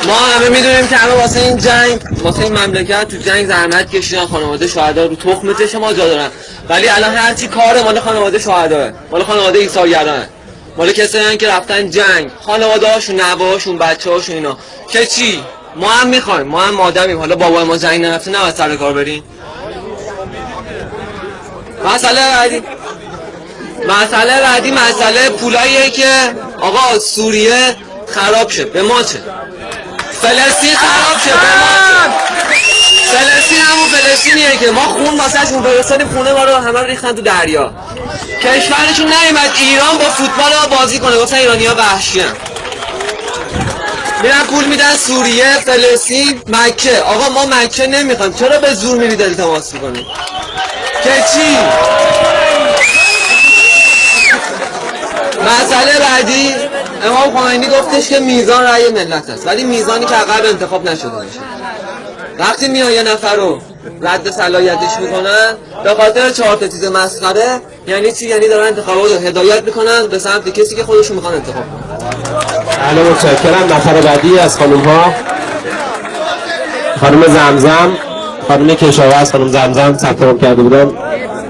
ما همه میدونیم که همه واسه این جنگ، واسه این مملکت تو جنگ زحمت کشیدن، خانواده شهدا رو تخمتش ما جا دارن، ولی الان هرچی کار مال خانواده شهداه، مال خانواده عیسایی‌گران، مال کسایی که رفتن جنگ، خانواده‌هاشون، نوه‌هاشون، بچه‌هاشون اینا. که چی؟ ما هم میخوایم، ما هم آدمیم، حالا بابای ما جنگ نرفته نباید سر کار بریم. مسئله بعدی پولاییه که آقا سوریه خراب شه، به ما چه؟ فلسطین خراب شه، به ما چه؟ فلسطین همون فلسطینیه که ما خون واسهشون فرستادیم، خونه ما رو همه ریختن تو دریا. کشورشون نیومد ایران با فوتبال بازی کنه، واسه ایرانی‌ها وحشی ان. میرن پول میدن سوریه، فلسطین، مکه. آقا ما مکه نمیخوایم، چرا به زور میرید التماس میکنید؟ که چی؟ مسئله بعدی، امام خمینی گفتش که میزان رأی ملت است، ولی میزانی که عقب انتخاب نشده باشه. وقتی میان یه نفر رو رد صلاحیتش میکنن به خاطر 4 تا چیز مسخره، یعنی چی؟ یعنی دارن انتخابات رو هدایت میکنن به سمت کسی که خودشون میخوان انتخاب کنن. بله متشکرم. نفر بعدی از خانم ها، خانم زمزم، خانم کشاورز، خانم زمزم ثبت نام کرده بودن.